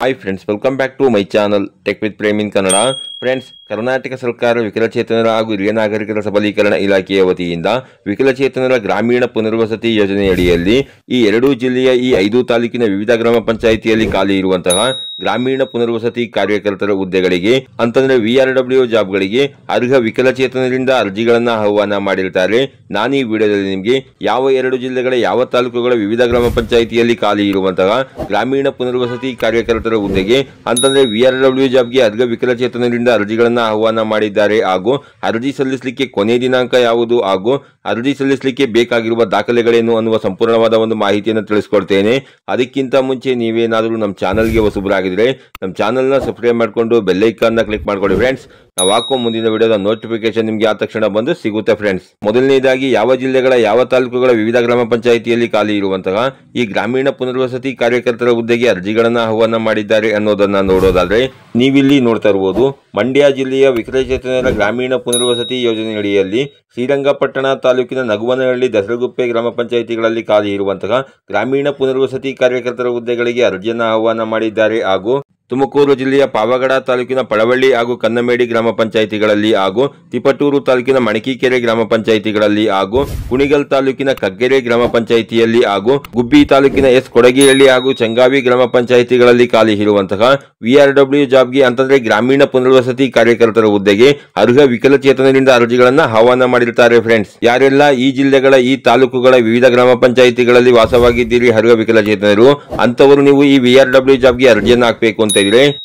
Hi friends, welcome back to my channel tech with Prem in Kannada. Friends, Karnataka ಸರ್ಕಾರ ವಿಕಲಚೇತನರ ಹಾಗೂ ಹಿರಿಯ ನಾಗರಿಕರ ಸಬಲೀಕರಣ ಇಲಾಖೆಯ ವತಿಯಿಂದ ವಿಕಲಚೇತನರ ಗ್ರಾಮೀಣ ಪುನರ್ವಸತಿ ಯೋಜನೆಯಡಿಯಲ್ಲಿ ಈ ಎರಡೂ ಜಿಲ್ಲೆಯ ಈ 5 ತಾಲೂಕಿನ ವಿವಿಧ ಗ್ರಾಮ ಪಂಚಾಯಿತಿಯಲ್ಲಿ ಖಾಲಿ ಇರುವಂತಹ ಗ್ರಾಮೀಣ ಪುನರ್ವಸತಿ ಕಾರ್ಯಕರ್ತರ ಹುದ್ದೆಗಳಿಗೆ ಅಂತಂದ್ರೆ VRW ಜಾಬ್ಗಳಿಗೆ ಅರ್ಹ ವಿಕಲಚೇತನರಿಂದ ಅರ್ಜಿಗಳನ್ನ ಆಹ್ವಾನ ಮಾಡಿರ್ತಾರೆ. ನಾನು ಈ ವಿಡಿಯೋದಲ್ಲಿ ನಿಮಗೆ ಯಾವ 2 ಜಿಲ್ಲೆಗಳ ಯಾವ ತಾಲೂಕುಗಳ ವಿವಿಧ ಗ್ರಾಮ ಪಂಚಾಯಿತಿಯಲ್ಲಿ ಖಾಲಿ ಇರುವಂತಹ ಗ್ರಾಮೀಣ ಪುನರ್ವಸತಿ ಕಾರ್ಯಕರ್ತರ ಹುದ್ದೆಗೆ ಅಂತಂದ್ರೆ VRW ಜಾಬ್ಗೆ ಅರ್ಹ ವಿಕಲಚೇತನರಿಂದ ಅರ್ಜಿಗಳನ್ನ ಆಹ್ವಾನ ಮಾಡಿದ್ದಾರೆ ಹಾಗೂ ಅರ್ಜಿ ಸಲ್ಲಿಸಲಿಕ್ಕೆ ಕೊನೆ ದಿನಾಂಕ ಯಾವುದು ಹಾಗೂ ಅರ್ಜಿ ಸಲ್ಲಿಸಲಿಕ್ಕೆ ಬೇಕಾಗಿರುವ ದಾಖಲೆಗಳೇನು ಅನ್ನುವ ಸಂಪೂರ್ಣವಾದ ಒಂದು ಮಾಹಿತಿಯನ್ನು ತಿಳಿಸ್ಕೊಡ್ತೇನೆ. ಅದಕ್ಕಿಂತ ಮುಂಚೆ ನೀವೇನಾದರೂ ನಮ್ಮ ಚಾನಲ್ಗೆ ಹೊಸಬರಾಗಿದ್ರೆ ನಮ್ಮ ಚಾನಲ್ನ ಸಬ್ಸ್ಕ್ರೈಬ್ ಮಾಡಿಕೊಂಡು ಬೆಲ್ ಐಕಾನ್ ನ ಕ್ಲಿಕ್ ಮಾಡ್ಕೊಳ್ಳಿ ಫ್ರೆಂಡ್ಸ್. ನಾವು ಹಾಕೋ ಮುಂದಿನ ವಿಡಿಯೋದ ನೋಟಿಫಿಕೇಶನ್ ನಿಮಗೆ ಆ ತಕ್ಷಣ ಬಂದು ಸಿಗುತ್ತೆ ಫ್ರೆಂಡ್ಸ್. ಮೊದಲನೇದಾಗಿ ಯಾವ ಜಿಲ್ಲೆಗಳ ಯಾವ ತಾಲೂಕುಗಳ ವಿವಿಧ ಗ್ರಾಮ ಪಂಚಾಯಿತಿಯಲ್ಲಿ ಖಾಲಿ ಇರುವಂತಹ ಈ ಗ್ರಾಮೀಣ ಪುನರ್ವಸತಿ ಕಾರ್ಯಕರ್ತರ ಹುದ್ದೆಗೆ ಅರ್ಜಿಗಳನ್ನ ಆಹ್ವಾನ ಮಾಡಿದ್ದಾರೆ ಅನ್ನೋದನ್ನ ನೋಡೋದಾದ್ರೆ ನೀವಿಲ್ಲಿ ನೋಡ್ತಾ ಇರಬಹುದು ಮಂಡ್ಯ ಜಿಲ್ಲೆಯ ವಿಕಲಚೇತನರ ಗ್ರಾಮೀಣ ಪುನರ್ವಸತಿ ಯೋಜನೆಯಡಿಯಲ್ಲಿ ಶ್ರೀರಂಗಪಟ್ಟಣ ತಾಲೂಕಿನ ನಗುವನಹಳ್ಳಿ, ದಸರಗುಪ್ಪೆ ಗ್ರಾಮ ಪಂಚಾಯಿತಿಗಳಲ್ಲಿ ಖಾಲಿ ಇರುವಂತಹ ಗ್ರಾಮೀಣ ಪುನರ್ವಸತಿ ಕಾರ್ಯಕರ್ತರ ಹುದ್ದೆಗಳಿಗೆ ಅರ್ಜಿಯನ್ನು ಆಹ್ವಾನ ಮಾಡಿದ್ದಾರೆ ಹಾಗೂ ತುಮಕೂರು ಜಿಲ್ಲೆಯ ಪಾವಗಡ ತಾಲೂಕಿನ ಪಳವಳ್ಳಿ ಹಾಗೂ ಕನ್ನಮೇಡಿ ಗ್ರಾಮ ಪಂಚಾಯಿತಿಗಳಲ್ಲಿ ಹಾಗೂ ತಿಪಟೂರು ತಾಲೂಕಿನ ಮಣಕಿಕೆರೆ ಗ್ರಾಮ ಪಂಚಾಯಿತಿಗಳಲ್ಲಿ ಹಾಗೂ ಕುಣಿಗಲ್ ತಾಲೂಕಿನ ಕಗ್ಗೆರೆ ಗ್ರಾಮ ಪಂಚಾಯಿತಿಯಲ್ಲಿ ಹಾಗೂ ಗುಬ್ಬಿ ತಾಲೂಕಿನ ಕೊಡಗಿಹಳ್ಳಿ ಹಾಗೂ ಚಂಗಾವಿ ಗ್ರಾಮ ಪಂಚಾಯಿತಿಗಳಲ್ಲಿ ಖಾಲಿ ಇರುವಂತಹ VRW ಜಾಬ್ಗೆ ಅಂತಂದ್ರೆ ಗ್ರಾಮೀಣ ಪುನರ್ವಸತಿ ಕಾರ್ಯಕರ್ತರ ಹುದ್ದೆಗೆ ಅರ್ಹ ವಿಕಲಚೇತನರಿಂದ ಅರ್ಜಿಗಳನ್ನ ಆಹ್ವಾನ ಮಾಡಿರ್ತಾರೆ ಫ್ರೆಂಡ್ಸ್. ಯಾರೆಲ್ಲ ಈ ಜಿಲ್ಲೆಗಳ ಈ ತಾಲೂಕುಗಳ ವಿವಿಧ ಗ್ರಾಮ ಪಂಚಾಯಿತಿಗಳಲ್ಲಿ ವಾಸವಾಗಿದ್ದೀರಿ ಅರ್ಹ ವಿಕಲಚೇತನರು ಅಂತವರು ನೀವು ಈ VRW ಜಾಬ್ಗೆ ಅರ್ಜಿಯನ್ನು ಹಾಕಬೇಕು ಅಂತ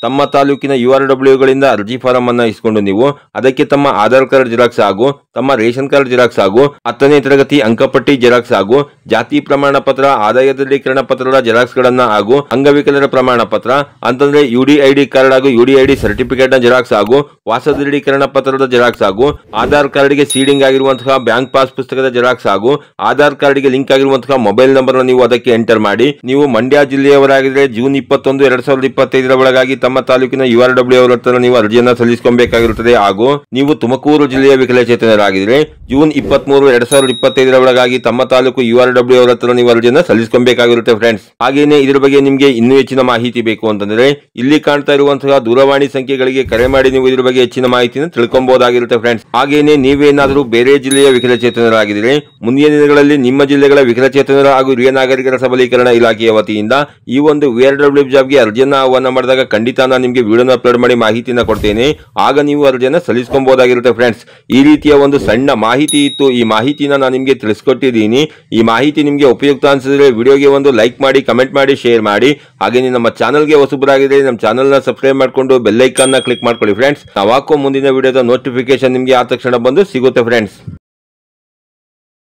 ತಮ್ಮ ತಾಲೂಕಿನ URW ಗಳಿಂದ ಅರ್ಜಿ ಫಾರಂ ಅನ್ನ ಇಸ್ಕೊಂಡು ನೀವು ಅದಕ್ಕೆ ತಮ್ಮ ಆಧಾರ್ ಕಾರ್ಡ್ ಜೆರಾಕ್ಸ್ ಹಾಗೂ ತಮ್ಮ ರೇಷನ್ ಕಾರ್ಡ್ ಜೆರಾಕ್ಸ್ ಹಾಗೂ 10ನೇ ತರಗತಿ ಅಂಕಪಟ್ಟಿ ಜೆರಾಕ್ಸ್ ಹಾಗೂ ಜಾತಿ ಪ್ರಮಾಣ ಪತ್ರ, ಆದಾಯ ದೃಢೀಕರಣ ಪತ್ರದ ಜೆರಾಕ್ಸ್ ಗಳನ್ನ ಹಾಗೂ ಅಂಗವಿಕಲರ ಪ್ರಮಾಣ ಪತ್ರ ಅಂತಂದ್ರೆ UDID ಕಾರ್ಡ್ ಹಾಗೂ UDID ಸರ್ಟಿಫಿಕೇಟ್ ನ ಜೆರಾಕ್ಸ್ ಹಾಗೂ ವಾಸ ದೃಢೀಕರಣ ಪತ್ರದ ಜೆರಾಕ್ಸ್ ಹಾಗೂ ಆಧಾರ್ ಕಾರ್ಡ್ ಗೆ ಸೀಡಿಂಗ್ ಆಗಿರುವಂತಹ ಬ್ಯಾಂಕ್ ಪಾಸ್ ಪುಸ್ತಕದ ಜೆರಾಕ್ಸ್ ಹಾಗೂ ಆಧಾರ್ ಕಾರ್ಡ್ ಗೆ ಲಿಂಕ್ ಆಗಿರುವಂತಹ ಮೊಬೈಲ್ ನಂಬರ್ ನೀವು ಅದಕ್ಕೆ ಎಂಟರ್ ಮಾಡಿ ನೀವು ಮಂಡ್ಯ ಜಿಲ್ಲೆಯವರಾಗಿದ್ರೆ ಜೂನ್ 21, 2025 ಒಳಗಾಗಿ ತಮ್ಮ ತಾಲೂಕಿನ URW ಅವರ ಹತ್ರ ನೀವು ಅರ್ಜಿಯನ್ನ ಸಲ್ಲಿಸಿಕೊಳ್ಳಬೇಕಾಗಿರುತ್ತದೆ ಹಾಗೂ ನೀವು ತುಮಕೂರು ಜಿಲ್ಲೆಯ ವಿಕಲಚೇತನರಾಗಿದ್ರೆ ಜೂನ್ 23, 2025 ಒಳಗಾಗಿ ತಮ್ಮ ತಾಲೂಕು URW ಅವರ ಹತ್ರ ನೀವು ಅರ್ಜಿಯನ್ನ ಸಲ್ಲಿಸಿಕೊಳ್ಳಬೇಕಾಗಿರುತ್ತೆ ಫ್ರೆಂಡ್ಸ್. ಹಾಗೇನೆ ಇದ್ರ ಬಗ್ಗೆ ನಿಮಗೆ ಇನ್ನೂ ಹೆಚ್ಚಿನ ಮಾಹಿತಿ ಬೇಕು ಅಂತಂದ್ರೆ ಇಲ್ಲಿ ಕಾಣ್ತಾ ಇರುವಂತಹ ದೂರವಾಣಿ ಸಂಖ್ಯೆಗಳಿಗೆ ಕರೆ ಮಾಡಿ ನೀವು ಇದ್ರ ಬಗ್ಗೆ ಹೆಚ್ಚಿನ ಮಾಹಿತಿಯನ್ನು ತಿಳ್ಕೊಬಹುದಾಗಿರುತ್ತೆ ಫ್ರೆಂಡ್ಸ್. ಹಾಗೇನೆ ನೀವೇನಾದರೂ ಬೇರೆ ಜಿಲ್ಲೆಯ ವಿಕಲಚೇತನರಾಗಿದ್ರೆ ಮುಂದಿನ ದಿನಗಳಲ್ಲಿ ನಿಮ್ಮ ಜಿಲ್ಲೆಗಳ ವಿಕಲಚೇತನರ ಹಾಗೂ ಹಿರಿಯ ನಾಗರಿಕರ ಸಬಲೀಕರಣ ಇಲಾಖೆಯ ವತಿಯಿಂದ ಈ ಒಂದು VRW ಜಾಬ್ಗೆ ಅರ್ಜಿಯನ್ನ ಆಹ್ವಾನ ಮಾಡಿದಾಗ ಖಂಡಿತ ನಾನು ನಿಮಗೆ ವಿಡಿಯೋನ ಅಪ್ಲೋಡ್ ಮಾಡಿ ಮಾಹಿತಿನ ಕೊಡ್ತೇನೆ. ಆಗ ನೀವು ಅರ್ಜಿಯನ್ನ ಸಲ್ಲಿಸಿಕೊಳ್ಳಬಹುದಾಗಿರುತ್ತೆ ಫ್ರೆಂಡ್ಸ್. ಈ ರೀತಿಯ ಒಂದು ಸಣ್ಣ ಮಾಹಿತಿ ಇತ್ತು, ಈ ಮಾಹಿತಿನ ನಾನು ನಿಮಗೆ ತಿಳಿಸ್ಕೊಟ್ಟಿದ್ದೀನಿ. ಈ ಮಾಹಿತಿ ನಿಮಗೆ ಉಪಯುಕ್ತ ಅನ್ಸಿದ್ರೆ ವಿಡಿಯೋಗೆ ಒಂದು ಲೈಕ್ ಮಾಡಿ, ಕಮೆಂಟ್ ಮಾಡಿ, ಶೇರ್ ಮಾಡಿ. ಹಾಗೆ ನಮ್ಮ ಚಾನಲ್ಗೆ ಹೊಸಬರಾಗಿದ್ರೆ ನಮ್ಮ ಚಾನಲ್ನ ಸಬ್ಸ್ಕ್ರೈಬ್ ಮಾಡಿಕೊಂಡು ಬೆಲ್ ಐಕಾನ್ ನ ಕ್ಲಿಕ್ ಮಾಡ್ಕೊಳ್ಳಿ ಫ್ರೆಂಡ್ಸ್. ನಾವು ಹಾಕೋ ಮುಂದಿನ ವಿಡಿಯೋದ ನೋಟಿಫಿಕೇಶನ್ ನಿಮಗೆ ಆ ತಕ್ಷಣ ಬಂದು ಸಿಗುತ್ತೆ ಫ್ರೆಂಡ್ಸ್.